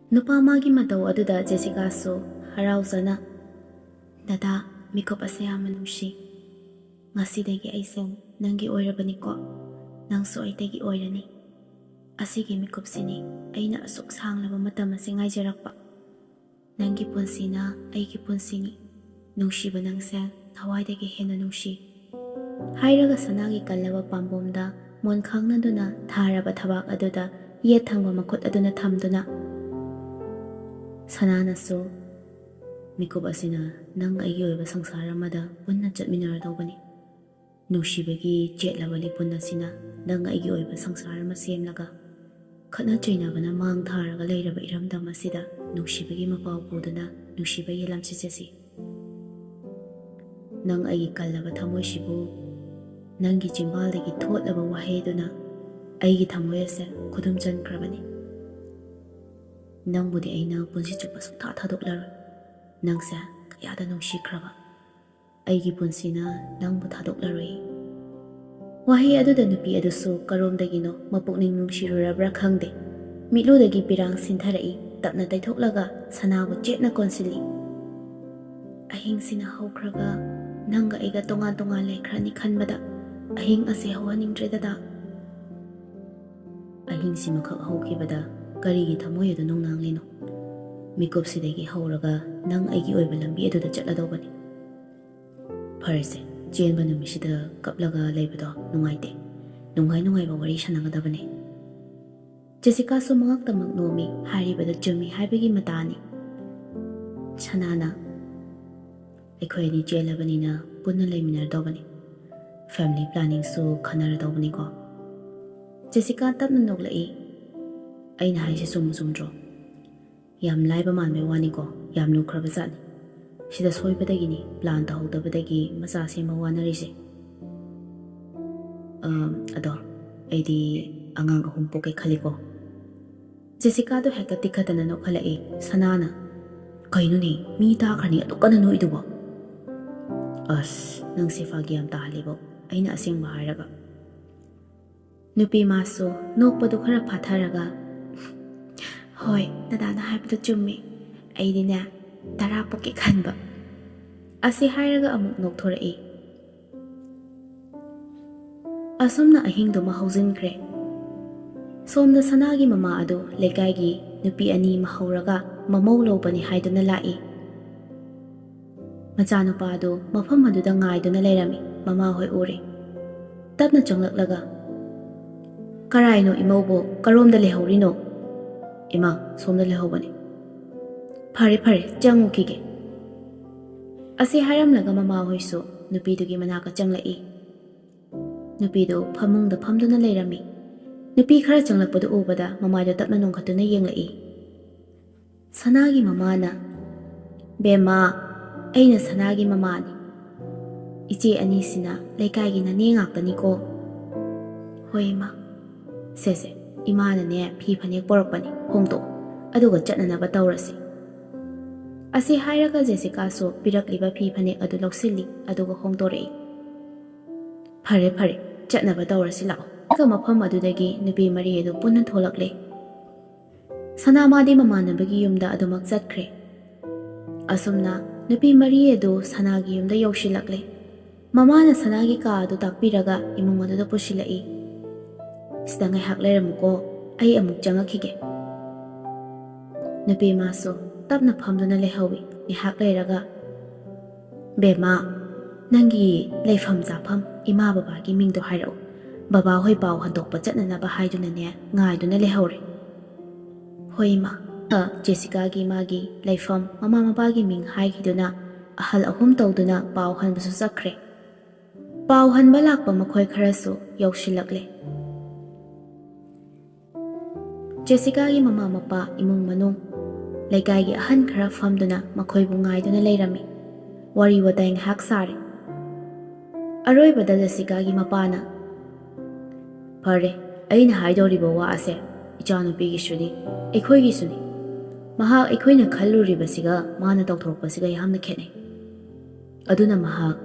Nupa magi matau aduda Jessica so harauzana. Dada mikop ase yamna nungsi. Ngasidagi aise nangi oirabaniko. Nangso aitagi oirani. Asigi mikopsini aina asuk sanglaba matam ase ngaijarakpa. Nangi punsina aigi punsini. Nungsiba nangse hawaidagi hena nungsi. Hairaga sanagi kallaba pambomda mon khangnaduna tharaba thabak aduda yet thangba makot aduna thamduna. Sananaso mikop asina nang aigi oiba sangsara mada punna chatminara dawbani. Nungsibagi chetlaba lipunna sina nang aigi oiba sangsara ma semlaga. Khatna chainabana mang tharaga leiraba iramdam asida nungsibagi mapau puduna nungsiba yelam chichesi. Nang aigi kallaba thamoi sibu nangi chimbaldagi thotlaba waheduna aigi thamoi ase khudum chankrabani. Nang budi aina punsi chupa sukta thadoklaroi. Nang sa kayada nungsikraba. Aigi punsina nang bu thadoklaroi. Wahi aduda nupi adusu karomdagino mapukning nungsirurabra khangde. Mitludagi pirang sintharai tapna taithoklaga sanabu chetna konsili. Ahing sina haukraga nanga aiga tonga lekhrani khanbada ahing ase hawaningdredada. Ahing simakhak haukibada karigi thamoi adu nongnanglino. Mikop sidagi hauraga nang aigi oiba lambi aduda chatladobani. Farse chenba numisida kaplaga leibado nungaite. Nungaiba wari sanagadabane. Jessica so mangakta magnomi haribada chumi haibagi matani. Chanana Ekoini jelabanina punna leiminar dobani. Family planning so khanara dobani ko. Jessica tapna noglai. Aina haise sumdro. Yam laiba manme wani ko yam lukraba zani. Sida soibadagini plan tahudabadagi masa sema wanarise. Ado aidi angang ahum poke khaliko. Jessica do hekati khatana no khalai sanana. Kainu ni mi ta khani atukana no idubo. As nang sifagi am tahalibo aina asing maharaga. Nupi maso nokpadu khara phatharaga. Hoi dadana haibadu chummi. Aidina tara poke khanba. Asi hairaga amuk nokthorai. Asomna ahingdo mahauzinkre. Somda sanagi mama adu legaigi nupi ani mahauraga mamau lobani haiduna lai. Machanupa adu mafam aduda ngaiduna leirami mama hoi uri. Tapna chonglaklaga. Karaino imaubo karomda lehaurino. Ima somda lehaubani. Phare changu kige. Asi haramlaga mama hoisu nupidugi manaka changlai. Nupidu phamungda phamduna leirami. Nupi khara changlakpadu ubada mamaido tapna nongkhatuna yenglai. Sanagi mamana. Bema aina sanagi mamani. Iche anisina leikaigi na nengaktani ko. Hoi ma. Sese imana ne phi phanek porokpani hongto aduga chatnanaba tawrasi. Asi hairaga Jessica so pirakliba phi phanek adu loksilli aduga hongtorei. Phare chatnaba tawrasi lao. Ka mafam adudagi nupi mari adu punna tholakle. Sanamadi mamanabagi yumda adumak chatkre. Asumna nupi mari adu sanagi yumda yaushilakle. Mamana sanagi ka adu takpiraga imung aduda pusilai. Sida ngai hak leiramuko ai amuk changakhige. Nupi maso tapna phamduna lehawi ni hak leiraga. Bema nangi leifam zafam ima baba gi mingdo hairau. Baba hoi pau handokpa chatnanaba haiduna ne ngaiduna lehauri. Hoi ma Jessica gi magi leifam mama mabagi ming haigiduna ahal ahum tawduna pau hanbasu sakre. Pau hanba lakpa makhoi kharasu yaushilakle. Jessica gi mama mapa imung manung lekai gi ahan khara famduna makhoi bu ngaiduna leirami. Wari watay ngahak sare. Aroy bada Jessica gi mapana. Pare aina haidoriba wa ase ichanupi gi suni ekhoi gi suni. Mahak ekhoina khalluribasiga mana tawthorpasiga yamna khenai. Aduna mahak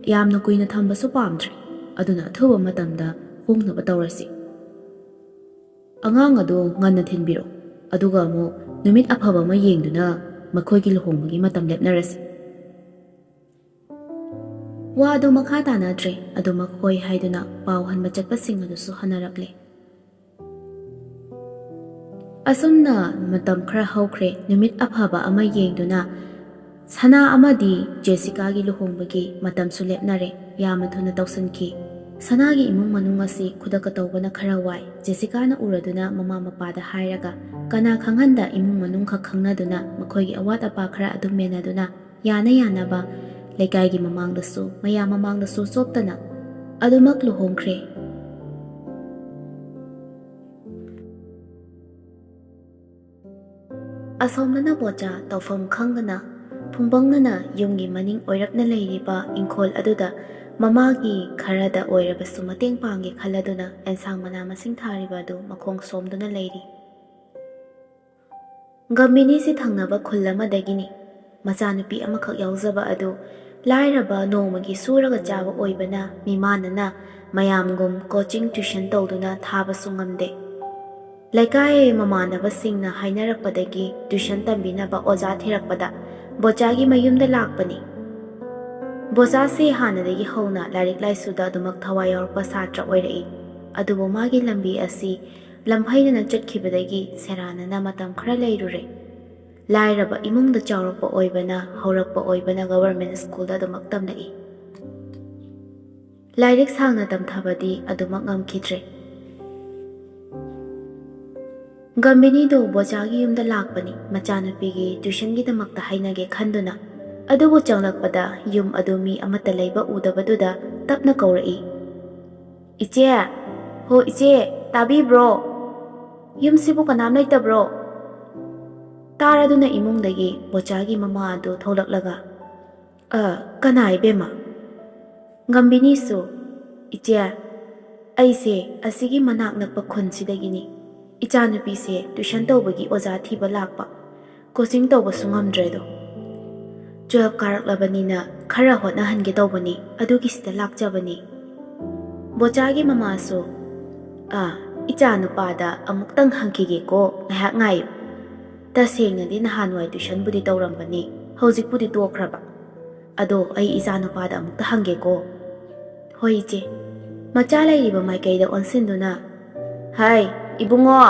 yamna kuina thambasu pamdre. Aduna athuba matamda hongnaba tawrasi. Angang adu nganna thinbiro. Aduga amu ꯅꯨꯃꯤꯠ ꯑꯐꯕ ꯑꯃ ꯌꯦꯡꯗꯨꯅ ꯃꯈꯣꯏꯒꯤ ꯂꯨꯍꯣꯡꯕꯒꯤ ꯃꯇꯝ ꯂꯦꯞꯅꯔꯁꯤ꯫ ꯋꯥ ꯑꯗꯨ ꯃꯈꯥ ꯇꯥꯅꯗ꯭ꯔꯦ ꯑꯗꯨꯃꯛ ꯍꯣꯏ ꯍꯥꯏꯗꯨꯅ ꯄꯥꯎ ꯍꯟꯕ ꯆꯠꯄꯁꯤꯡ ꯑꯗꯨꯁꯨ ꯍꯟꯅꯔꯛꯂꯦ꯫ ꯑꯁꯨꯝꯅ ꯃꯇꯝ ꯈꯔ ꯍꯧꯈ꯭ꯔꯦ꯫ ꯅꯨꯃꯤꯠ ꯑꯐꯕ ꯑꯃ ꯌꯦꯡꯗꯨꯅ ꯁꯅꯥ ꯑꯃꯗꯤ ꯖꯦꯁꯤꯀꯥꯒꯤ ꯂꯨꯍꯣꯡꯕꯒꯤ ꯃꯇꯝꯁꯨ ꯂꯦꯞꯅꯔꯦ꯫ ꯌꯥꯝꯅ ꯊꯨꯅ ꯇꯧꯁꯤꯟꯈꯤ꯫ ꯁꯅꯥꯒꯤ ꯏꯃꯨꯡ ꯃꯅꯨꯡ ꯑꯁꯤ ꯈꯨꯗꯛꯀ ꯇꯧꯕꯅ ꯈꯔ ꯋꯥꯏ꯫ ꯖꯦꯁꯤꯀꯥꯅ ꯎꯔꯗꯨꯅ ꯃꯃꯥ ꯃꯄꯥꯗ ꯍꯥꯏꯔꯒ ꯀꯅꯥ ꯈꯪꯍꯟꯗ ꯏꯃꯨꯡ ꯃꯅꯨꯡꯈꯛ ꯈꯪꯅꯗꯨꯅ ꯃꯈꯣꯏꯒꯤ ꯑꯋꯥꯠ ꯑꯄꯥ ꯈꯔ ꯑꯗꯨꯝ ꯃꯦꯟꯅꯗꯨꯅ ꯌꯥꯅ ꯌꯥꯅꯕ ꯂꯩꯀꯥꯏꯒꯤ ꯃꯃꯥꯡꯗꯁꯨ ꯃꯌꯥꯝ ꯃꯃꯥꯡꯗꯁꯨ ꯆꯣꯞꯇꯅ ꯑꯗꯨꯃꯛ ꯂꯨꯍꯣꯡꯈ꯭ꯔꯦ꯫ ꯑꯁꯣꯝꯗꯅ ꯕꯣꯆꯥ ꯇꯧꯐꯝ ꯈꯪꯗꯅ ꯐꯨꯡꯕꯪꯅꯅ ꯌꯨꯝꯒꯤ ꯃꯅꯤꯡ ꯑꯣꯏꯔꯞꯅ ꯂꯩꯔꯤꯕ ꯏꯪꯈꯣꯜ ꯑꯗꯨꯗ ꯃꯃꯥꯒꯤ ꯈꯔꯗ ꯑꯣꯏꯔꯕꯁꯨ ꯃꯇꯦꯡ ꯄꯥꯡꯒꯦ ꯈꯜꯂꯗꯨꯅ ꯑꯦꯟꯁꯥꯡ ꯃꯅꯥ ꯃꯁꯤꯡ ꯊꯥꯔꯤꯕ ꯑꯗꯨ ꯃꯈꯣꯡ ꯁꯣꯝꯗꯨꯅ ꯂꯩꯔꯤ꯫ ꯒꯝꯕꯤꯅꯤꯁꯤ ꯊꯪꯅꯕ ꯈꯨꯜ ꯑꯃꯗꯒꯤꯅꯤ꯫ ꯃꯆꯥꯅꯨꯄꯤ ꯑꯃꯈꯛ ꯌꯥꯎꯖꯕ ꯑꯗꯨ ꯂꯥꯏꯔꯕ ꯅꯣꯡꯃꯒꯤ ꯁꯨꯔꯒ ꯆꯥꯕ ꯑꯣꯏꯕꯅ ꯃꯤꯃꯥꯟꯅꯅ ꯃꯌꯥꯝꯒꯨꯝ ꯀꯣꯆꯤꯡ ꯇ꯭ꯌꯨꯁꯟ ꯇꯧꯗꯨꯅ ꯊꯥꯕꯁꯨ ꯉꯝꯗꯦ꯫ ꯂꯩꯀꯥꯏ ꯃꯃꯥꯟꯅꯕꯁꯤꯡꯅ ꯍꯥꯏꯅꯔꯛꯄꯗꯒꯤ ꯇ꯭ꯌꯨꯁꯟ ꯇꯝꯕꯤꯅꯕ ꯑꯣꯖꯥ ꯊꯤꯔꯛꯄꯗ ꯕꯣꯆꯥꯒꯤ ꯃꯌꯨꯝꯗ ꯂꯥꯛꯄꯅꯤ꯫ ꯕꯣꯆꯥꯁꯤ ꯍꯥꯟꯅꯗꯒꯤ ꯍꯧꯅ ꯂꯥꯏꯔꯤꯛ ꯂꯥꯏꯁꯨꯗ ꯑꯗꯨꯃꯛ ꯊꯋꯥꯏ ꯌꯥꯎꯔꯛꯄ ꯁꯥꯇ꯭ꯔ ꯑꯣꯏꯔꯛꯏ꯫ ꯑꯗꯨꯕꯨ ꯃꯥꯒꯤ ꯂꯝꯕꯤ ꯑꯁꯤ ꯂꯝꯍꯩꯅꯅ ꯆꯠꯈꯤꯕꯗꯒꯤ ꯁꯦꯔꯥꯟꯅꯅ ꯃꯇꯝ ꯈꯔ ꯂꯩꯔꯨꯔꯦ꯫ ꯂꯥꯏꯔꯕ ꯏꯃꯨꯡꯗ ꯆꯥꯎꯔꯛꯄ ꯑꯣꯏꯕꯅ ꯍꯧꯔꯛꯄ ꯑꯣꯏꯕꯅ ꯒꯚꯔꯟꯃꯦꯟꯠ ꯁ꯭ꯀꯨꯜꯗ ꯑꯗꯨꯃꯛ ꯇꯝꯂꯛꯏ꯫ ꯂꯥꯏꯔꯤꯛ ꯁꯥꯡꯅ ꯇꯝꯊꯕꯗꯤ ꯑꯗꯨꯃꯛ ꯉꯝꯈꯤꯗ꯭ꯔꯦ꯫ ꯒꯝꯕꯤꯅꯤꯗꯨ ꯕꯣꯆꯥꯒꯤ ꯌꯨꯝꯗ ꯂꯥꯛꯄꯅꯤ ꯃꯆꯥꯅꯨꯄꯤꯒꯤ ꯇ꯭ꯌꯨꯁꯟꯒꯤꯗꯃꯛꯇ ꯍꯥꯏꯅꯒꯦ ꯈꯟꯗꯨꯅ꯫ ꯑꯗꯨꯕꯨ ꯆꯪꯂꯛꯄꯗ ꯌꯨꯝ ꯑꯗꯨ ꯃꯤ ꯑꯃꯠꯇ ꯂꯩꯕ ꯎꯗꯕꯗꯨꯗ ꯇꯞꯅ ꯀꯧꯔꯛꯏ꯫ "ꯏꯆꯦ, ꯍꯣ ꯏꯆꯦ, ꯇꯥꯕꯤꯕ꯭ꯔꯣ? ꯌꯨꯝꯁꯤꯕꯨ ꯀꯅꯥꯝ ꯂꯩꯇꯕ꯭ꯔꯣ?" ꯇꯥꯔꯗꯨꯅ ꯏꯃꯨꯡꯗꯒꯤ ꯕꯣꯆꯥꯒꯤ ꯃꯃꯥ ꯑꯗꯨ ꯊꯣꯛꯂꯛꯂꯒ "ꯀꯅꯥ ꯏꯕꯦꯝꯃ?" ꯒꯝꯕꯤꯅꯤꯁꯨ "ꯏꯆꯦ, ꯑꯩꯁꯦ ꯑꯁꯤꯒꯤ ꯃꯅꯥꯛ ꯅꯛꯄ ꯈꯨꯟꯁꯤꯗꯒꯤꯅꯤ꯫ ꯏꯆꯥꯅꯨꯄꯤꯁꯦ ꯇ꯭ꯌꯨꯁꯟ ꯇꯧꯕꯒꯤ ꯑꯣꯖꯥ ꯊꯤꯕ ꯂꯥꯛꯄ꯫ ꯀꯣꯆꯤꯡ ꯇꯧꯕꯁꯨ ꯉꯝꯗ꯭ꯔꯦꯗꯣ꯫ 12 ꯀꯥꯔꯛꯂꯕꯅꯤꯅ ꯈꯔ ꯍꯣꯠꯅꯍꯟꯒꯦ ꯇꯧꯕꯅꯤ, ꯑꯗꯨꯒꯤ ꯁꯤꯗ ꯂꯥꯛꯆꯕꯅꯤ꯫ ꯕꯣꯆꯥꯒꯤ ꯃꯃꯥꯁꯨ "ꯏꯆꯥ ꯅꯨꯄꯥꯗ ꯑꯃꯨꯛꯇꯪ ꯍꯪꯈꯤꯒꯦꯀꯣ, ꯉꯥꯏꯍꯥꯛ ꯉꯥꯏꯌꯨ꯫ ꯇꯁꯦꯡꯅꯗꯤ ꯅꯍꯥꯟꯋꯥꯏ ꯇ꯭ꯌꯨꯁꯟꯕꯨꯗꯤ ꯇꯧꯔꯝꯕꯅꯤ, ꯍꯧꯖꯤꯛꯄꯨꯗꯤ ꯇꯣꯛꯈ꯭ꯔꯕ꯫ ꯑꯗꯣ ꯑꯩ ꯏꯆꯥ ꯅꯨꯄꯥꯗ ꯑꯃꯨꯛꯇ ꯍꯪꯒꯦꯀꯣ." "ꯍꯣꯏ ꯏꯆꯦ." ꯃꯆꯥ ꯂꯩꯔꯤꯕ ꯃꯥꯏꯀꯩꯗ ꯑꯣꯟꯁꯤꯟꯗꯨꯅ "ꯍꯩ ꯏꯕꯨꯡꯉꯣ,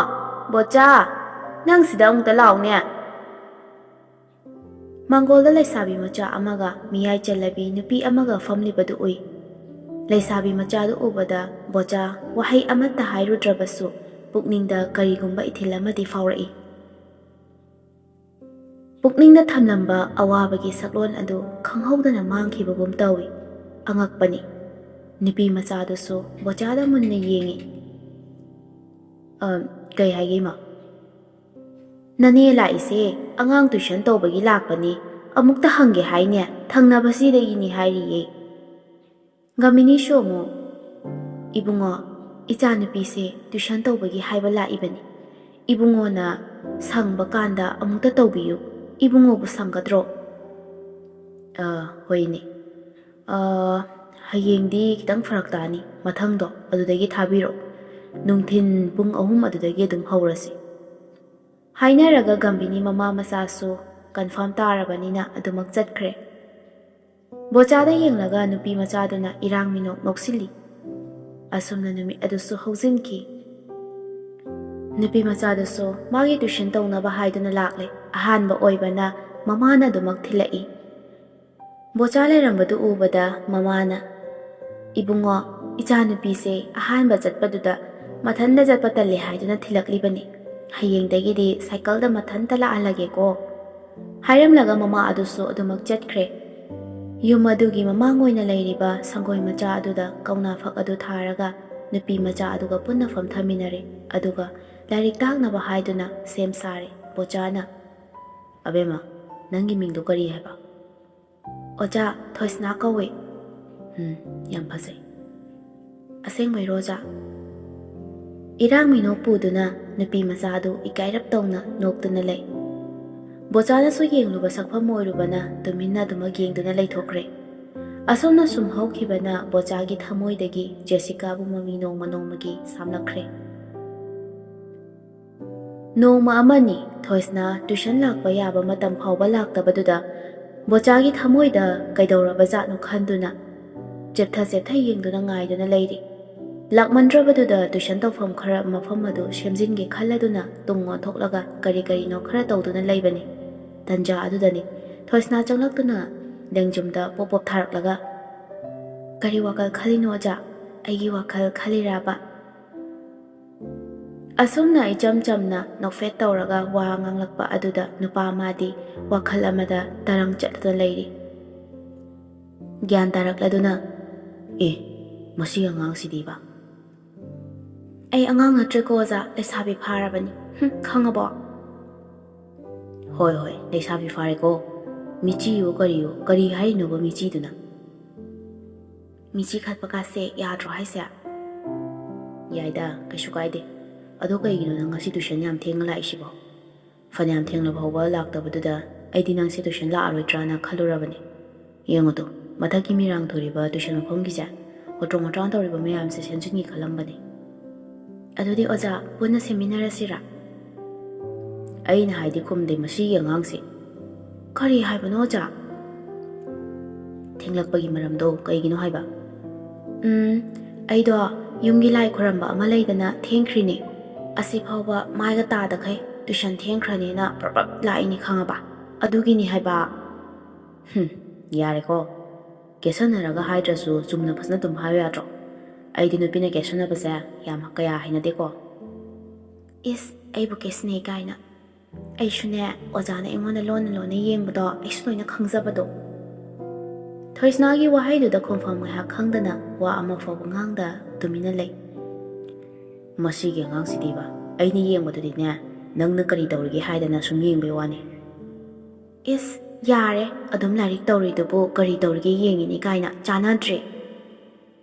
ꯕꯣꯆꯥ, ꯅꯪ ꯁꯤꯗ ꯑꯃꯨꯛꯇ ꯂꯥꯛꯎꯅꯦ." ꯃꯥꯡꯒꯣꯜꯗ ꯂꯩꯁꯥꯕꯤ ꯃꯆꯥ ꯑꯃꯒ ꯃꯤꯌꯥꯏ ꯆꯜꯂꯕꯤ ꯅꯨꯄꯤ ꯑꯃꯒ ꯐꯝꯂꯤꯕꯗꯨ ꯎꯏ꯫ ꯂꯩꯁꯥꯕꯤ ꯃꯆꯥꯗꯨ ꯎꯕꯗ ꯕꯣꯆꯥ ꯋꯥꯍꯩ ꯑꯃꯠꯇ ꯍꯥꯏꯔꯨꯗ꯭ꯔꯕꯁꯨ ꯄꯨꯛꯅꯤꯡꯗ ꯀꯔꯤꯒꯨꯝꯕ ꯏꯊꯤꯜ ꯑꯃꯗꯤ ꯐꯥꯎꯔꯛꯏ꯫ ꯄꯨꯛꯅꯤꯡꯗ ꯊꯝꯂꯝꯕ ꯑꯋꯥꯕꯒꯤ ꯁꯛꯂꯣꯟ ꯑꯗꯨ ꯈꯪꯍꯧꯗꯅ ꯃꯥꯡꯈꯤꯕꯒꯨꯝ ꯇꯧꯏ꯫ ꯑꯉꯛꯄꯅꯤ꯫ ꯅꯨꯄꯤ ꯃꯆꯥꯗꯨꯁꯨ ꯕꯣꯆꯥꯗ ꯃꯨꯟꯅ ꯌꯦꯡꯉꯤ꯫ "ꯀꯩ ꯍꯥꯏꯒꯦ ꯏꯃꯥ?" "ꯅꯅꯦ ꯂꯥꯛꯏꯁꯦ ꯑꯉꯥꯡ ꯇ꯭ꯌꯨꯁꯟ ꯇꯧꯕꯒꯤ ꯂꯥꯛꯄꯅꯤ, ꯑꯃꯨꯛꯇ ꯍꯪꯒꯦ ꯍꯥꯏꯅꯦ, ꯊꯪꯅꯕꯁꯤꯗꯒꯤꯅꯤ" ꯍꯥꯏꯔꯤꯌꯦ꯫ ꯒꯝꯕꯤꯅꯤꯁꯨ ꯑꯃꯨꯛ "ꯏꯕꯨꯡꯉꯣ, ꯏꯆꯥꯅꯨꯄꯤꯁꯦ ꯇ꯭ꯌꯨꯁꯟ ꯇꯧꯕꯒꯤ ꯍꯥꯏꯕ ꯂꯥꯛꯏꯕꯅꯤ꯫ ꯏꯕꯨꯡꯉꯣꯅ ꯁꯪꯕ ꯀꯥꯟꯗ ꯑꯃꯨꯛꯇ ꯇꯧꯕꯤꯌꯨ꯫ ꯏꯕꯨꯡꯉꯣꯕꯨ ꯁꯪꯒꯗ꯭ꯔꯣ?" "ꯍꯣꯏꯅꯦ, ꯍꯌꯦꯡꯗꯤ ꯈꯤꯇꯪ ꯐꯔꯛ ꯇꯥꯅꯤ, ꯃꯊꯪꯗꯣ ꯑꯗꯨꯗꯒꯤ ꯊꯥꯕꯤꯔꯛꯑꯣ꯫ ꯅꯨꯡꯊꯤꯟ ꯄꯨꯡ 3 ꯑꯗꯨꯗꯒꯤ ꯑꯗꯨꯝ ꯍꯧꯔꯁꯤ." ꯍꯥꯏꯅꯔꯒ ꯒꯝꯕꯤꯅꯤ ꯃꯃꯥ ꯃꯆꯥꯁꯨ ꯀꯟꯐꯥꯔꯝ ꯇꯥꯔꯕꯅꯤꯅ ꯑꯗꯨꯃꯛ ꯆꯠꯈ꯭ꯔꯦ꯫ ꯕꯣꯆꯥꯗ ꯌꯦꯡꯂꯒ ꯅꯨꯄꯤ ꯃꯆꯥꯗꯨꯅ ꯏꯔꯥꯡ ꯃꯤꯅꯣꯛ ꯅꯣꯛꯁꯤꯜꯂꯤ꯫ ꯑꯁꯨꯝꯅ ꯅꯨꯃꯤꯠ ꯑꯗꯨꯁꯨ ꯍꯧꯖꯤꯟꯈꯤ꯫ ꯅꯨꯄꯤ ꯃꯆꯥꯗꯨꯁꯨ ꯃꯥꯒꯤ ꯇ꯭ꯌꯨꯁꯟ ꯇꯧꯅꯕ ꯍꯥꯏꯗꯨꯅ ꯂꯥꯛꯂꯦ꯫ ꯑꯍꯥꯟꯕ ꯑꯣꯏꯕꯅ ꯃꯃꯥꯅ ꯑꯗꯨꯃꯛ ꯊꯤꯜꯂꯛꯏ꯫ ꯕꯣꯆꯥ ꯂꯩꯔꯝꯕꯗꯨ ꯎꯕꯗ ꯃꯃꯥꯅ "ꯏꯕꯨꯡꯉꯣ, ꯏꯆꯥꯅꯨꯄꯤꯁꯦ ꯑꯍꯥꯟꯕ ꯆꯠꯄꯗꯨꯗ ꯃꯊꯟꯇ ꯆꯠꯄ ꯇꯜꯂꯦ ꯍꯥꯏꯗꯨꯅ ꯊꯤꯜꯂꯛꯂꯤꯕꯅꯤ꯫ ꯍꯌꯦꯡꯗꯒꯤꯗꯤ ꯁꯥꯏꯀꯜꯗ ꯃꯊꯟꯇ ꯂꯥꯛꯍꯜꯂꯒꯦꯀꯣ." ꯍꯥꯏꯔꯝꯂꯒ ꯃꯃꯥ ꯑꯗꯨꯁꯨ ꯑꯗꯨꯃꯛ ꯆꯠꯈ꯭ꯔꯦ꯫ ꯌꯨꯝ ꯑꯗꯨꯒꯤ ꯃꯃꯥꯡ ꯑꯣꯏꯅ ꯂꯩꯔꯤꯕ ꯁꯪꯒꯣꯏ ꯃꯆꯥ ꯑꯗꯨꯗ ꯀꯧꯅꯥ ꯐꯛ ꯑꯗꯨ ꯊꯥꯔꯒ ꯅꯨꯄꯤ ꯃꯆꯥ ꯑꯗꯨꯒ ꯄꯨꯟꯅ ꯐꯝꯊꯃꯤꯟꯅꯔꯦ꯫ ꯑꯗꯨꯒ ꯂꯥꯏꯔꯤꯛ ꯇꯥꯛꯅꯕ ꯍꯥꯏꯗꯨꯅ ꯁꯦꯝ ꯁꯥꯔꯦ꯫ ꯕꯣꯆꯥꯅ "ꯑꯕꯦꯝꯃ, ꯅꯪꯒꯤ ꯃꯤꯡꯗꯣ ꯀꯔꯤ ꯍꯥꯏꯕ?" "ꯑꯣꯖꯥ, ꯊꯣꯏꯁꯅꯥ ꯀꯧꯏ." "ꯌꯥꯝ ꯐꯖꯩ꯫ ꯑꯁꯦꯡꯕꯩꯔꯣ ꯑꯣꯖꯥ?" ꯏꯔꯥꯡ ꯃꯤꯅꯣꯛ ꯄꯨꯗꯨꯅ ꯅꯨꯄꯤ ꯃꯆꯥ ꯑꯗꯨ ꯏꯀꯥꯏꯔꯞ ꯇꯧꯅ ꯅꯣꯛꯇꯨꯅ ꯂꯩ꯫ ꯕꯣꯆꯥꯅꯁꯨ ꯌꯦꯡꯂꯨꯕ ꯁꯛꯐꯝ ꯑꯣꯏꯔꯨꯕꯅ ꯇꯨꯃꯤꯟꯅ ꯑꯗꯨꯃꯛ ꯌꯦꯡꯗꯨꯅ ꯂꯩꯊꯣꯛꯈ꯭ꯔꯦ꯫ ꯑꯁꯨꯝꯅ ꯁꯨꯝ ꯍꯧꯈꯤꯕꯅ ꯕꯣꯆꯥꯒꯤ ꯊꯃꯣꯏꯗꯒꯤ ꯖꯦꯁꯤꯀꯥꯕꯨ ꯃꯃꯤ ꯅꯣꯡꯃ ꯅꯣꯡꯃꯒꯤ ꯁꯥꯝꯂꯛꯈ꯭ꯔꯦ꯫ ꯅꯣꯡꯃ ꯑꯃꯅꯤ ꯊꯣꯏꯁꯅ ꯇꯨꯏꯁꯟ ꯂꯥꯛꯄ ꯌꯥꯕ ꯃꯇꯝ ꯐꯥꯎꯕ ꯂꯥꯛꯇꯕꯗꯨꯗ ꯕꯣꯆꯥꯒꯤ ꯊꯃꯣꯏꯗ ꯀꯩꯗꯧꯔꯕ ꯖꯥꯠꯅꯣ ꯈꯟꯗꯨꯅ ꯆꯦꯞꯊ ꯌꯦꯡꯗꯨꯅ ꯉꯥꯏꯗꯨꯅ ꯂꯩꯔꯤ꯫ ꯂꯥꯛꯃꯟꯗ꯭ꯔꯕꯗꯨꯗ ꯇꯨꯏꯁꯟ ꯇꯧꯐꯝ ꯈꯔ ꯃꯐꯝ ꯑꯗꯨ ꯁꯦꯝꯖꯤꯟꯒꯦ ꯈꯜꯂꯗꯨꯅ ꯇꯨꯡ ꯑꯣꯟꯊꯣꯛꯂꯒ ꯀꯔꯤꯅꯣ ꯈꯔ ꯇꯧꯗꯨꯅ ꯂꯩꯕꯅꯤ꯫ ꯇꯟꯖꯥ ꯑꯗꯨꯗꯅꯤ ꯊꯣꯏꯁꯅꯥ ꯆꯪꯂꯛꯇꯨꯅ ꯂꯦꯡꯖꯨꯝꯗ ꯄꯣꯞ ꯊꯥꯔꯛꯂꯒ, "ꯀꯔꯤ ꯋꯥꯈꯜ ꯈꯜꯂꯤꯅꯣ ꯑꯣꯖꯥ? ꯑꯩꯒꯤ ꯋꯥꯈꯜ ꯈꯜꯂꯤꯔꯥꯕ?" ꯑꯁꯨꯝꯅ ꯏꯆꯝ ꯆꯝꯅ ꯅꯣꯛꯐꯦꯠ ꯇꯧꯔꯒ ꯋꯥ ꯉꯥꯡꯂꯛꯄ ꯑꯗꯨꯗ ꯅꯨꯄꯥ ꯑꯃꯗꯤ ꯋꯥꯈꯜ ꯑꯃꯗ ꯇꯔꯪ ꯆꯠꯂꯒ ꯂꯩꯔꯤ꯫ ꯒ꯭ꯌꯥꯟ ꯇꯥꯔꯛꯂꯗꯨꯅ, ꯃꯁꯤ ꯑꯉꯥꯡꯁꯤꯗꯤꯕ, "ꯑꯩ ꯑꯉꯥꯡ ꯅꯠꯇ꯭ꯔꯦꯀꯣ ꯑꯣꯖꯥ, ꯂꯩꯁꯥꯕꯤ ꯐꯥꯔꯕꯅꯤ, ꯈꯪꯉꯕꯣ?" "ꯍꯣꯏ, ꯂꯩꯁꯥꯕꯤ ꯐꯥꯔꯦꯀꯣ꯫ ꯃꯤꯆꯤꯌꯣ ꯀꯔꯤꯌꯣ, ꯀꯔꯤ ꯍꯥꯏꯔꯤꯅꯣꯕ ꯃꯤꯆꯤꯗꯨꯅ?" "ꯃꯤꯆꯤ ꯈꯠꯄꯀꯥꯁꯦ ꯌꯥꯗ꯭ꯔꯣ ꯍꯥꯏꯁꯦ?" "ꯌꯥꯏꯗ, ꯀꯩꯁꯨ ꯀꯥꯏꯗꯦ꯫ ꯑꯗꯣ ꯀꯩꯒꯤꯅꯣ ꯅꯪ ꯉꯁꯤ ꯇꯨꯏꯁꯟ ꯌꯥꯝ ꯊꯦꯡꯅ ꯂꯥꯛꯏꯁꯤꯕꯣ? ꯐꯅꯌꯥꯝ ꯊꯦꯡꯅ ꯐꯥꯎꯕ ꯂꯥꯛꯇꯕꯗꯨꯗ ꯑꯩꯗꯤ ꯅꯪꯁꯦ ꯇꯨꯏꯁꯟ ꯂꯥꯛꯑꯔꯣꯏꯗ꯭ꯔꯥꯅ ꯈꯜꯂꯨꯔꯕꯅꯤ꯫ ꯌꯦꯡꯉꯨꯇꯣ, ꯃꯊꯛꯀꯤ ꯃꯤꯔꯥꯡ ꯊꯣꯔꯤꯕ ꯇꯨꯏꯁꯟ ꯃꯐꯝꯒꯤꯁꯦ ꯍꯣꯇ꯭ꯔꯣꯡ ꯍꯣꯇ꯭ꯔꯥꯡ ꯇꯧꯔꯤꯕ ꯃꯌꯥꯝꯁꯦ ꯁꯦꯝꯖꯤꯟꯒꯦ ꯈꯜꯂꯝꯕꯅꯤ." "ꯑꯗꯨꯗꯤ ꯑꯣꯖꯥ ꯄꯨꯟꯅ ꯁꯦꯝꯃꯤꯟꯅꯔꯁꯤꯔꯥ?" "ꯑꯩꯅ ꯍꯥꯏꯗꯤ ꯈꯨꯝꯗꯦ ꯃꯁꯤꯒꯤ ꯑꯉꯥꯡꯁꯦ." "ꯀꯔꯤ ꯍꯥꯏꯕꯅꯣ ꯑꯣꯖꯥ?" "ꯊꯦꯡꯂꯛꯄꯒꯤ ꯃꯔꯝꯗꯣ ꯀꯩꯒꯤꯅꯣ ꯍꯥꯏꯕ?" "ꯑꯩꯗꯣ ꯌꯨꯝꯒꯤ ꯂꯥꯏ ꯈꯣꯏꯔꯝꯕ ꯑꯃ ꯂꯩꯗꯅ ꯊꯦꯡꯈ꯭ꯔꯤꯅꯦ꯫ ꯑꯁꯤ ꯐꯥꯎꯕ ꯃꯥꯏꯒ ꯇꯥꯗꯈꯩ ꯇꯨꯏꯁꯟ ꯊꯦꯡꯈ꯭ꯔꯅꯤꯅ ꯄ꯭ꯔꯞ ꯂꯥꯛꯏꯅꯤ ꯈꯪꯉꯕ, ꯑꯗꯨꯒꯤꯅꯤ ꯍꯥꯏꯕ." "ꯌꯥꯔꯦꯀꯣ, ꯀꯦꯁꯟꯅꯔꯒ ꯍꯥꯏꯗ꯭ꯔꯁꯨ ꯆꯨꯝꯅ ꯐꯖꯅ ꯑꯗꯨꯝ ꯍꯥꯏꯌꯨ ꯌꯥꯗ꯭ꯔꯣ? ꯑꯩꯗꯤ ꯅꯨꯄꯤꯅ ꯀꯦꯁꯟꯅꯕꯁꯦ ꯀꯌꯥ ꯍꯩꯅꯗꯦꯀꯣ." "ꯏꯁ, ꯑꯩꯕꯨ ꯀꯦꯁꯟꯅꯩ ꯀꯥꯏꯅ. ꯑꯩꯁꯨꯅꯦ ꯑꯣꯖꯥꯅ ꯑꯩꯉꯣꯟꯗ ꯂꯣꯟꯅ ꯌꯦꯡꯕꯗꯣ ꯑꯩꯁꯨ ꯂꯣꯏꯅ ꯈꯪꯖꯕꯗꯣ." ꯊꯣꯏꯁꯅꯥꯒꯤ ꯋꯥꯍꯩꯗꯨꯗ ꯈꯨꯝꯐꯝ ꯉꯥꯏꯍꯥꯛ ꯈꯪꯗꯅ ꯋꯥ ꯑꯃ ꯐꯥꯎꯕ ꯉꯥꯡꯗ ꯇꯨꯃꯤꯟꯅ ꯂꯩ꯫ "ꯃꯁꯤꯒꯤ ꯑꯉꯥꯡꯁꯤꯗꯤꯕ, ꯑꯩꯅ ꯌꯦꯡꯕꯗꯨꯗꯤꯅꯦ ꯅꯪꯅ ꯀꯔꯤ ꯇꯧꯔꯤꯒꯦ ꯍꯥꯏꯗꯅ ꯁꯨꯝ ꯌꯦꯡꯕꯩ ꯋꯥꯅꯤ." "ꯏꯁ, ꯌꯥꯔꯦ, ꯑꯗꯨꯝ ꯂꯥꯏꯔꯤꯛ ꯇꯧꯔꯤꯗꯨꯕꯨ ꯀꯔꯤ ꯇꯧꯔꯤꯒꯦ ꯌꯦꯡꯉꯤꯅꯤ ꯀꯥꯏꯅ, ꯆꯥꯟꯅꯗ꯭ꯔꯦ."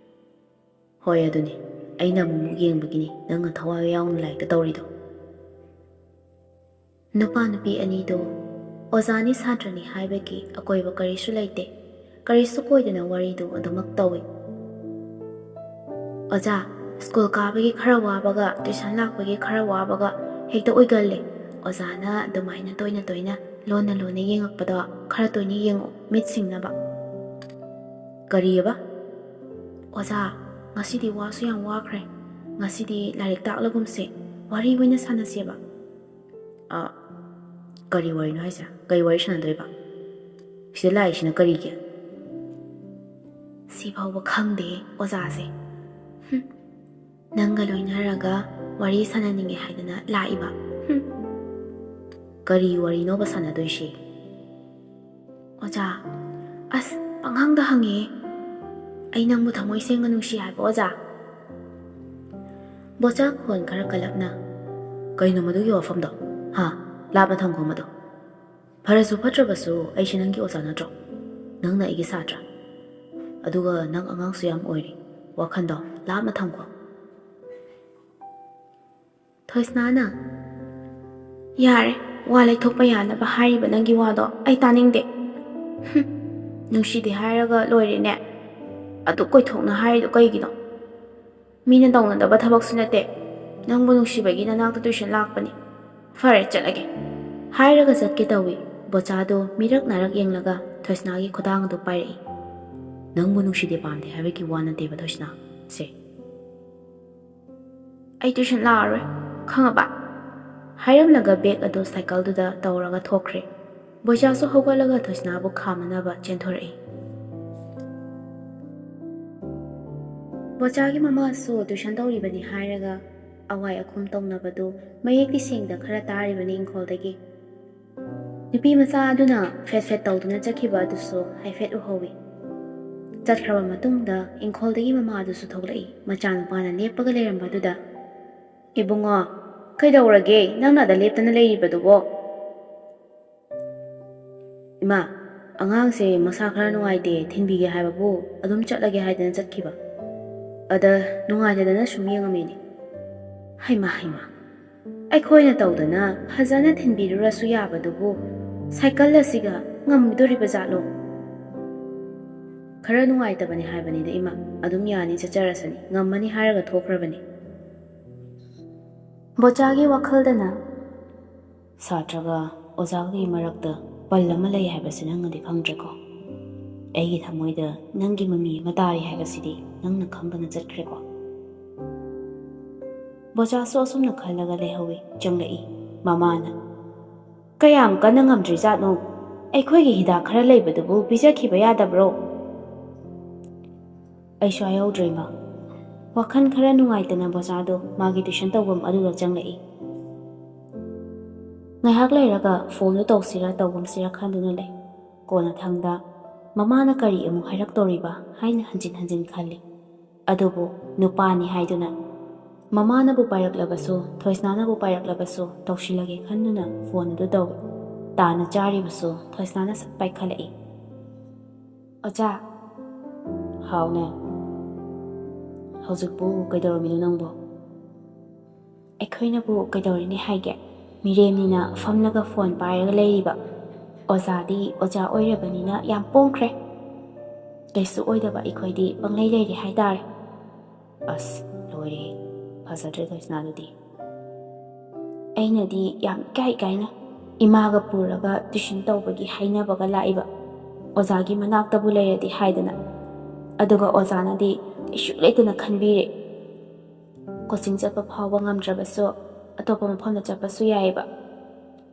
"ꯍꯣꯏ ꯑꯗꯨꯅꯤ, ꯑꯩꯅ ꯑꯃꯨꯛ ꯌꯦꯡꯕꯒꯤꯅꯤ ꯅꯪꯅ ꯊꯋꯥꯏ ꯌꯥꯎꯅ ꯂꯥꯏꯔꯤꯛꯇ ꯇꯧꯔꯤꯗꯣ." ꯅꯨꯄꯥ ꯅꯨꯄꯤ ꯑꯅꯤꯗꯣ ꯑꯣꯖꯥꯅꯤ ꯁꯥꯇ꯭ꯔꯅꯤ ꯍꯥꯏꯕꯒꯤ ꯑꯀꯣꯏꯕ ꯀꯔꯤꯁꯨ ꯂꯩꯇꯦ, ꯀꯔꯤꯁꯨ ꯀꯣꯏꯗꯅ ꯋꯥꯔꯤꯗꯨ ꯑꯗꯨꯃꯛ ꯇꯧꯏ꯫ "ꯑꯣꯖꯥ, ꯁ꯭ꯀꯨꯜ ꯀꯥꯕꯒꯤ ꯈꯔ ꯋꯥꯕꯒ ꯇꯨꯏꯁꯟ ꯂꯥꯛꯄꯒꯤꯈꯔ ꯋꯥꯕꯒ ꯍꯦꯛꯇ ꯑꯣꯏꯒꯜꯂꯦ꯫ ꯑꯣꯖꯥꯅ ꯑꯗꯨꯃꯥꯏꯅ ꯇꯣꯏꯅ ꯂꯣꯟꯅ ꯌꯦꯡꯉꯛꯄꯗꯣ ꯈꯔ ꯇꯣꯏꯅ ꯌꯦꯡꯉꯣ, ꯃꯤꯠ ꯁꯤꯡꯅꯕ." "ꯀꯔꯤꯑꯕ?" "ꯑꯣꯖꯥ, ꯉꯁꯤꯗꯤ ꯋꯥꯁꯨ ꯌꯥꯝ ꯋꯥꯈ꯭ꯔꯦ. ꯉꯁꯤꯗꯤ ꯂꯥꯏꯔꯤꯛ ꯇꯥꯛꯂꯒꯨꯝꯁꯦ, ꯋꯥꯔꯤ ꯑꯣꯏꯅ ꯁꯥꯟꯅꯁꯦꯕ." "ꯀꯔꯤ ꯋꯥꯔꯤꯅꯣ ꯍꯥꯏꯁꯦ? ꯀꯔꯤ ꯋꯥꯔꯤ ꯁꯥꯟꯅꯗꯣꯏꯕ? ꯁꯤꯗ ꯂꯥꯛꯏꯁꯤꯅ ꯀꯔꯤꯒꯤ?" "ꯁꯤ ꯐꯥꯎꯕ ꯈꯪꯗꯦ ꯑꯣꯖꯥꯁꯦ. ꯅꯪꯒ ꯂꯣꯏꯅꯔꯒ ꯋꯥꯔꯤ ꯁꯥꯟꯅꯅꯤꯡꯉꯦ ꯍꯥꯏꯗꯅ ꯂꯥꯛꯏꯕ." "ꯀꯔꯤ ꯋꯥꯔꯤꯅꯣꯕ ꯁꯥꯟꯅꯗꯣꯏꯁꯤ?" "ꯑꯣꯖꯥ, ꯑꯁ ꯄꯪꯍꯪꯗ ꯍꯪꯉꯦ. ꯑꯩ ꯅꯪꯕꯨ ꯊꯃꯣꯏ ꯁꯦꯡꯅ ꯅꯨꯡꯁꯤ ꯍꯥꯏꯕ ꯑꯣꯖꯥ." ꯕꯣꯆꯥ ꯈꯣꯟ ꯈꯔ ꯀꯜꯂꯞꯅ, "ꯀꯩꯅꯣ ꯃꯗꯨꯒꯤ ꯋꯥꯐꯝꯗꯣ? ꯂꯥꯞꯅ ꯊꯝꯈꯣ ꯃꯗꯣ. ꯐꯔꯁꯨ ꯐꯠꯇ꯭ꯔꯕꯁꯨ ꯑꯩꯁꯦ ꯅꯪꯒꯤ ꯑꯣꯖꯥ ꯅꯠꯇ꯭ꯔꯣ? ꯅꯪꯅ ꯑꯩꯒꯤ ꯁꯥꯇ꯭ꯔ. ꯑꯗꯨꯒ ꯅꯪ ꯑꯉꯥꯡꯁꯨ ꯌꯥꯝ ꯑꯣꯏꯔꯤ. ꯋꯥꯈꯟꯗꯣ ꯂꯥꯞꯅ ꯊꯝꯈꯣ." ꯊꯣꯏꯁꯅꯥꯅ, "ꯌꯥꯔꯦ, ꯋꯥ ꯂꯩꯊꯣꯛꯄ ꯌꯥꯅꯕ ꯍꯥꯏꯔꯤꯕ ꯅꯪꯒꯤ ꯋꯥꯗꯣ ꯑꯩ ꯇꯥꯅꯤꯡꯗꯦ. ꯅꯨꯡꯁꯤꯗꯦ ꯍꯥꯏꯔꯒ ꯂꯣꯏꯔꯦꯅꯦ. ꯑꯗꯨ ꯀꯣꯏꯊꯣꯛꯅ ꯍꯥꯏꯔꯤꯗꯣ ꯀꯩꯒꯤꯅꯣ? ꯃꯤꯅ ꯇꯧꯅꯗꯕ ꯊꯕꯛꯁꯨ ꯅꯠꯇꯦ. ꯅꯪꯕꯨ ꯅꯨꯡꯁꯤꯕꯒꯤ ꯅꯅꯥꯛꯇ ꯇꯨꯏꯁꯟ ꯂꯥꯛꯄꯅꯤ. ꯐꯔꯦ, ꯆꯠꯂꯒꯦ." ꯍꯥꯏꯔꯒ ꯆꯠꯀꯦ ꯇꯧꯏ꯫ ꯕꯣꯆꯥꯗꯣ ꯃꯤꯔꯛ ꯅꯥꯔꯛ ꯌꯦꯡꯂꯒ ꯊꯣꯏꯁꯅꯥꯒꯤ ꯈꯨꯗꯥꯡ ꯑꯗꯨ ꯄꯥꯏꯔꯛꯏ꯫ "ꯅꯪꯕꯨ ꯅꯨꯡꯁꯤꯗꯦ ꯄꯥꯝꯗꯦ ꯍꯥꯏꯕꯒꯤ ꯋꯥ ꯅꯠꯇꯦꯕ ꯊꯣꯏꯁꯅꯥ ꯁꯦ. ꯑꯩ ꯇꯨꯏꯁꯟ ꯂꯥꯛꯑꯔꯣꯏ, ꯈꯪꯉꯕ?" ꯍꯥꯏꯔꯝꯂꯒ ꯕꯦꯒ ꯑꯗꯨ ꯁꯥꯏꯀꯜꯗꯨꯗ ꯇꯧꯔꯒ ꯊꯣꯛꯈ꯭ꯔꯦ꯫ ꯕꯣꯏꯆꯥꯁꯨ ꯍꯧꯒꯠꯂꯒ ꯊꯣꯏꯁꯅꯥꯕꯨ ꯈꯥꯝꯅꯅꯕ ꯆꯦꯟꯊꯣꯔꯛꯏ꯫ ꯕꯣꯆꯥꯒꯤ ꯃꯃꯥꯁꯨ ꯇꯨꯏꯁꯟ ꯇꯧꯔꯤꯕꯅꯤ ꯍꯥꯏꯔꯒ ꯑꯋꯥꯏ ꯑꯈꯨꯝ ꯇꯧꯅꯕꯗꯨ ꯃꯌꯦꯛꯇꯤ ꯁꯦꯡꯗ ꯈꯔ ꯇꯥꯔꯤꯕꯅꯤ ꯏꯪꯈꯣꯜꯗꯒꯤ꯫ ꯅꯨꯄꯤ ꯃꯆꯥ ꯑꯗꯨꯅ ꯐꯦꯠ ꯇꯧꯗꯨꯅ ꯆꯠꯈꯤꯕ ꯑꯗꯨꯁꯨ ꯍꯥꯏꯐꯦꯠ ꯎꯍꯧꯏ꯫ ꯆꯠꯈ꯭ꯔꯕ ꯃꯇꯨꯡꯗ ꯏꯪꯈꯣꯜꯗꯒꯤ ꯃꯃꯥ ꯑꯗꯨꯁꯨ ꯊꯣꯛꯂꯛꯏ꯫ ꯃꯆꯥꯅꯨꯄꯥꯅ ꯂꯦꯞꯄꯒ ꯂꯩꯔꯝꯕꯗꯨꯗ, "ꯏꯕꯨꯡꯉꯣ, ꯀꯩꯗꯧꯔꯒꯦ ꯅꯪꯅ ꯑꯗ ꯂꯦꯞꯇꯅ ꯂꯩꯔꯤꯕꯗꯨꯕꯣ?" "ꯏꯃꯥ, ꯑꯉꯥꯡꯁꯦ ꯃꯁꯥ ꯈꯔ ꯅꯨꯡꯉꯥꯏꯇꯦ, ꯊꯤꯟꯕꯤꯒꯦ ꯍꯥꯏꯕꯕꯨ ꯑꯗꯨꯝ ꯆꯠꯂꯒꯦ ꯍꯥꯏꯗꯅ ꯆꯠꯈꯤꯕ. ꯑꯗ ꯅꯨꯡꯉꯥꯏꯇꯗꯅ ꯁꯨꯝ ꯌꯦꯡꯉꯝꯃꯤꯅꯤ." "ꯍꯩꯃꯥ, ꯑꯩꯈꯣꯏꯅ ꯇꯧꯗꯅ ꯐꯖꯅ ꯊꯤꯟꯕꯤꯔꯨꯔꯁꯨ ꯌꯥꯕꯗꯨꯕꯨ ꯁꯥꯏꯀꯜ ꯑꯁꯤꯒ ꯉꯝꯗꯣꯔꯤꯕ ꯖꯥꯠꯂꯣ?" "ꯈꯔ ꯅꯨꯡꯉꯥꯏꯇꯕꯅꯤ ꯍꯥꯏꯕꯅꯤꯗ ꯏꯃꯥ, ꯑꯗꯨꯝ ꯌꯥꯅꯤ, ꯆꯠꯆꯔꯁꯅꯤ, ꯉꯝꯃꯅꯤ" ꯍꯥꯏꯔꯒ ꯊꯣꯛꯈ꯭ꯔꯕꯅꯤ꯫ ꯕꯣꯆꯥꯒꯤ ꯋꯥꯈꯜꯗꯅ, ꯁꯥꯇ꯭ꯔꯒ ꯑꯣꯖꯥꯒꯤ ꯃꯔꯛꯇ ꯄꯜ ꯑꯃ ꯂꯩ ꯍꯥꯏꯕꯁꯤ ꯅꯪꯅꯗꯤ ꯈꯪꯗ꯭ꯔꯦꯀꯣ? ꯑꯩꯒꯤ ꯊꯃꯣꯏꯗ ꯅꯪꯒꯤ ꯃꯃꯤ ꯑꯃ ꯇꯥꯔꯤ ꯍꯥꯏꯕꯁꯤꯗꯤ ꯅꯪꯅ ꯈꯪꯗꯅ ꯆꯠꯈ꯭ꯔꯦꯀꯣ? ꯕꯣꯆꯥꯁꯨ ꯑꯁꯨꯝꯅ ꯈꯜꯂꯒ ꯂꯩꯍꯧꯏ ꯆꯪꯂꯛꯏ ꯃꯃꯥꯅ꯫ ꯀꯌꯥꯝ ꯀꯟꯅ ꯉꯝꯗ꯭ꯔꯤꯖꯥꯠꯅꯣ? ꯑꯩꯈꯣꯏꯒꯤ ꯍꯤꯗꯥꯛ ꯈꯔ ꯂꯩꯕꯗꯨꯕꯨ ꯄꯤꯖꯈꯤꯕ ꯌꯥꯗꯕ꯭ꯔꯣ? ꯑꯩꯁꯨ ꯍꯥꯏꯍꯧꯗ꯭ꯔꯦ ꯏꯃꯥ꯫ ꯋꯥꯈꯜ ꯈꯔ ꯅꯨꯡꯉꯥꯏꯇꯅ ꯕꯣꯆꯥꯗꯣ ꯃꯥꯒꯤ ꯇ꯭ꯌꯨꯁꯟ ꯇꯧꯐꯝ ꯑꯗꯨꯗ ꯆꯪꯂꯛꯏ꯫ ꯉꯥꯏꯍꯥꯛ ꯂꯩꯔꯒ ꯐꯣꯟꯗꯨ ꯇꯧꯁꯤꯔ ꯇꯧꯒꯨꯝꯁꯤꯔ ꯈꯟꯗꯨꯅ ꯂꯩ꯫ ꯀꯣꯟꯅꯊꯪꯗ ꯃꯃꯥꯅ ꯀꯔꯤ ꯑꯃꯨꯛ ꯍꯥꯏꯔꯛꯇꯧꯔꯤꯕ ꯍꯥꯏꯅ ꯍꯟꯖꯤꯟ ꯍꯟꯖꯤꯟ ꯈꯜꯂꯤ꯫ ꯑꯗꯨꯕꯨ ꯅꯨꯄꯥꯅꯤ ꯍꯥꯏꯗꯨꯅ ꯃꯃꯥꯅꯕꯨ ꯄꯥꯏꯔꯛꯂꯕꯁꯨ ꯊꯣꯏꯁꯅꯥꯅꯕꯨ ꯄꯥꯏꯔꯛꯂꯕꯁꯨ ꯇꯧꯁꯤꯜꯂꯒꯦ ꯈꯟꯗꯨꯅ ꯐꯣꯟ ꯑꯗꯨ ꯇꯧꯏ꯫ ꯇꯥꯅ ꯆꯥꯔꯤꯕꯁꯨ ꯊꯣꯏꯁꯅꯥꯅ ꯁꯠ ꯄꯥꯏꯈꯠꯂꯛꯏ꯫ ꯑꯣꯖꯥ꯫ ꯍꯥꯎꯅꯦ꯫ ꯍꯧꯖꯤꯛꯄꯨ ꯀꯩꯗꯧꯔꯝꯃꯤꯅꯣ ꯅꯪꯕꯣ? ꯑꯩꯈꯣꯏꯅꯕꯨ ꯀꯩꯗꯧꯔꯤꯅꯤ ꯍꯥꯏꯒꯦ? ꯃꯤꯔꯦꯝꯅꯤꯅ ꯐꯝꯂꯒ ꯐꯣꯟ ꯄꯥꯏꯔꯒ ꯂꯩꯔꯤꯕ꯫ ꯑꯣꯖꯥꯗꯤ ꯑꯣꯖꯥ ꯑꯣꯏꯔꯕꯅꯤꯅ ꯌꯥꯝ ꯄꯣꯡꯈ꯭ꯔꯦ꯫ ꯀꯩꯁꯨ ꯑꯣꯏꯗꯕ ꯑꯩꯈꯣꯏꯗꯤ ꯄꯪꯂꯩ ꯂꯩꯔꯤ ꯍꯥꯏꯇꯥꯔꯦ꯫ ꯑꯁ ꯂꯣꯏꯔꯦ, ꯐꯖꯗ꯭ꯔꯦ ꯊꯣꯏꯁꯅꯥꯗꯨꯗꯤ꯫ ꯑꯩꯅꯗꯤ ꯌꯥꯝ ꯏꯀꯥꯏꯅ ꯏꯃꯥꯒ ꯄꯨꯔꯒ ꯇ꯭ꯌꯨꯁꯟ ꯇꯧꯕꯒꯤ ꯍꯥꯏꯅꯕꯒ ꯂꯥꯛꯏꯕ ꯑꯣꯖꯥꯒꯤ ꯃꯅꯥꯛꯇꯕꯨ ꯂꯩꯔꯗꯤ ꯍꯥꯏꯗꯅ꯫ ꯑꯗꯨꯒ ꯑꯣꯖꯥꯅꯗꯤ ꯀꯩꯁꯨ ꯂꯩꯇꯅ ꯈꯟꯕꯤꯔꯦ꯫ ꯀꯣꯆꯤꯡ ꯆꯠꯄ ꯐꯥꯎꯕ ꯉꯝꯗ꯭ꯔꯕꯁꯨ ꯑꯇꯣꯞꯄ ꯃꯐꯝꯗ ꯆꯠꯄꯁꯨ ꯌꯥꯏꯑꯕ꯫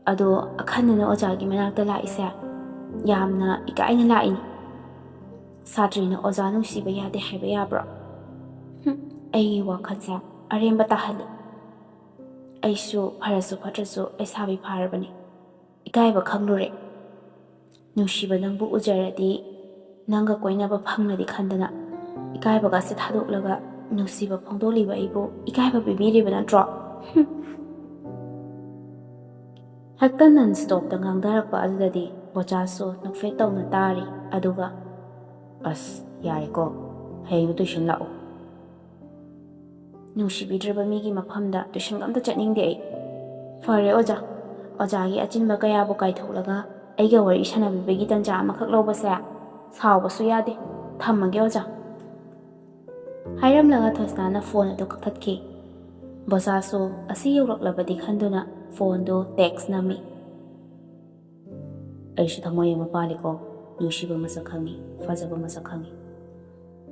ꯑꯗꯣ ꯑꯈꯟꯅꯅ ꯑꯣꯖꯥꯒꯤ ꯃꯅꯥꯛꯇ ꯂꯥꯛꯏꯁꯦ ꯌꯥꯝꯅ ꯏꯀꯥꯏꯅ ꯂꯥꯛꯏꯅꯤ꯫ ꯁꯥꯇ꯭ꯔꯤꯅ ꯑꯣꯖꯥ ꯅꯨꯡꯁꯤꯕ ꯌꯥꯗꯦ ꯍꯥꯏꯕ ꯌꯥꯕ꯭ꯔꯣ? ꯑꯩꯒꯤ ꯋꯥꯈꯜꯁꯦ ꯑꯔꯦꯝꯕ ꯇꯥꯍꯜꯂꯤ꯫ ꯑꯩꯁꯨ ꯐꯔꯁꯨ ꯐꯠꯇ꯭ꯔꯁꯨ ꯂꯩꯁꯥꯕꯤ ꯐꯥꯔꯕꯅꯤ꯫ ꯏꯀꯥꯏꯕ ꯈꯪꯂꯨꯔꯦ꯫ ꯅꯨꯡꯁꯤꯕ ꯅꯪꯕꯨ ꯎꯖꯔꯗꯤ ꯅꯪꯒ ꯀꯣꯏꯅꯕ ꯐꯪꯂꯗꯤ ꯈꯟꯗꯅ ꯏꯀꯥꯏꯕꯒꯁꯦ ꯊꯥꯗꯣꯛꯂꯒ ꯅꯨꯡꯁꯤꯕ ꯐꯣꯡꯗꯣꯛꯂꯤꯕ ꯑꯩꯕꯨ ꯏꯀꯥꯏꯕ ꯄꯤꯕꯤꯔꯤꯕ ꯅꯠꯇ꯭ꯔꯣ? ꯍꯦꯛꯇ ꯅꯟ ꯁ꯭ꯇꯣꯞꯇ ꯉꯥꯡꯊꯔꯛꯄ ꯑꯗꯨꯗꯗꯤ ꯕꯣꯆꯥꯁꯨ ꯅꯣꯛꯐꯦꯠ ꯇꯧꯅ ꯇꯥꯔꯤ꯫ ꯑꯗꯨꯒ ꯑꯁ ꯌꯥꯔꯦꯀꯣ, ꯍꯌꯦꯡꯗꯣ ꯇ꯭ꯌꯨꯁꯟ ꯂꯥꯛꯑꯣ꯫ ꯅꯨꯡꯁꯤꯕꯤꯗ꯭ꯔꯕ ꯃꯤꯒꯤ ꯃꯐꯝꯗ ꯇ꯭ꯌꯨꯁꯟꯒ ꯑꯝꯇ ꯆꯠꯅꯤꯡꯗꯦ ꯑꯩ꯫ ꯐꯔꯦ ꯑꯣꯖꯥ, ꯑꯣꯖꯥꯒꯤ ꯑꯆꯤꯟꯕ ꯀꯌꯥꯕꯨ ꯀꯥꯏꯊꯣꯛꯂꯒ ꯑꯩꯒ ꯋꯥꯔꯤ ꯁꯥꯟꯅꯕꯤꯕꯒꯤ ꯇꯟꯖꯥ ꯑꯃꯈꯛ ꯂꯧꯕꯁꯦ ꯁꯥꯎꯕꯁꯨ ꯌꯥꯗꯦ꯫ ꯊꯝꯃꯒꯦ ꯑꯣꯖꯥ꯫ ꯍꯥꯏꯔꯝꯂꯒ ꯊꯣꯏꯁꯅꯥꯅ ꯐꯣꯟ ꯑꯗꯨ ꯀꯛꯊꯠꯈꯤ꯫ ꯕꯣꯆꯥꯁꯨ ꯑꯁꯤ ꯌꯧꯔꯛꯂꯕꯗꯤ ꯈꯟꯗꯨꯅ ꯐꯣꯟꯗꯨ ꯇꯦꯛꯁ ꯅꯝꯃꯤ꯫ ꯑꯩꯁꯨ ꯊꯃꯣꯏ ꯑꯃ ꯄꯥꯜꯂꯤꯀꯣ, ꯅꯨꯡꯁꯤꯕ ꯃꯁꯛ ꯈꯪꯉꯤ, ꯐꯖꯕ ꯃꯁꯛ ꯈꯪꯉꯤ꯫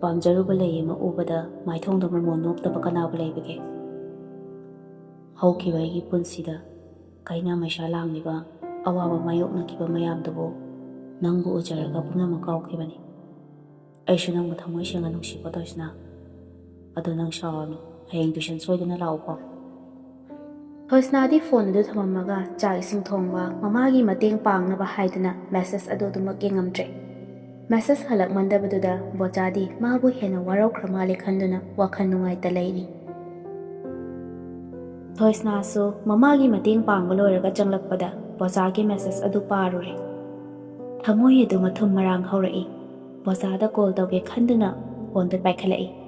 ꯄꯥꯝꯖꯔꯨꯕ ꯂꯩ ꯑꯃ ꯎꯕꯗ ꯃꯥꯏꯊꯣꯡꯗ ꯃꯃꯣꯟ ꯅꯣꯛꯇꯕ ꯀꯅꯥꯕꯨ ꯂꯩꯕꯒꯦ? ꯍꯧꯈꯤꯕ ꯑꯩꯒꯤ ꯄꯨꯟꯁꯤꯗ ꯀꯩꯅꯥ ꯃꯩꯁꯥ ꯂꯥꯡꯂꯤꯕ ꯑꯋꯥꯕ ꯃꯥꯌꯣꯛꯅꯈꯤꯕ ꯃꯌꯥꯝꯗꯨꯕꯨ ꯅꯪꯕꯨ ꯎꯖꯔꯒ ꯄꯨꯝꯅꯃꯛ ꯀꯥꯎꯈꯤꯕꯅꯤ꯫ ꯑꯩꯁꯨ ꯅꯪꯕꯨ ꯊꯃꯣꯏ ꯁꯦꯡꯅ ꯅꯨꯡꯁꯤꯀꯣ ꯊꯣꯏꯁꯅꯥ꯫ ꯑꯗꯣ ꯅꯪ ꯁꯥꯎꯔꯅꯨ, ꯍꯌꯦꯡ ꯇ꯭ꯌꯨꯁꯟ ꯁꯣꯏꯗꯅ ꯂꯥꯛꯎꯀꯣ꯫ ꯊꯣꯏꯁꯅꯥꯗꯤ ꯐꯣꯟ ꯑꯗꯨ ꯊꯝꯃꯝꯃꯒ ꯆꯥꯛ ꯏꯁꯤꯡ ꯊꯣꯡꯕ ꯃꯃꯥꯒꯤ ꯃꯇꯦꯡ ꯄꯥꯡꯅꯕ ꯍꯥꯏꯗꯨꯅ ꯃꯦꯁꯦꯖ ꯑꯗꯨ ꯑꯗꯨꯃꯛ ꯌꯦꯡꯉꯝꯗ꯭ꯔꯦ꯫ ꯃꯦꯁꯦꯖ ꯍꯜꯂꯛꯃꯟꯗꯕꯗꯨꯗ ꯕꯣꯆꯥꯗꯤ ꯃꯥꯕꯨ ꯍꯦꯟꯅ ꯋꯥꯔꯧꯈ꯭ꯔ ꯃꯥꯜꯂꯦ ꯈꯟꯗꯨꯅ ꯋꯥꯈꯜ ꯅꯨꯡꯉꯥꯏꯇ ꯂꯩꯔꯤ꯫ ꯊꯣꯏꯁꯅꯥꯁꯨ ꯃꯃꯥꯒꯤ ꯃꯇꯦꯡ ꯄꯥꯡꯕ ꯂꯣꯏꯔꯒ ꯆꯪꯂꯛꯄꯗ ꯕꯣꯆꯥꯒꯤ ꯃꯦꯁꯦꯖ ꯑꯗꯨ ꯄꯥꯔꯨꯔꯦ꯫ ꯊꯃꯣꯏ ꯑꯗꯨ ꯃꯊꯨꯝ ꯃꯔꯥꯡ ꯍꯧꯔꯛꯏ꯫ ꯕꯣꯆꯥꯗ ꯀꯣꯜ ꯇꯧꯒꯦ ꯈꯟꯗꯨꯅ ꯐꯣꯟꯗꯨ ꯄꯥꯏꯈꯠꯂꯛꯏ꯫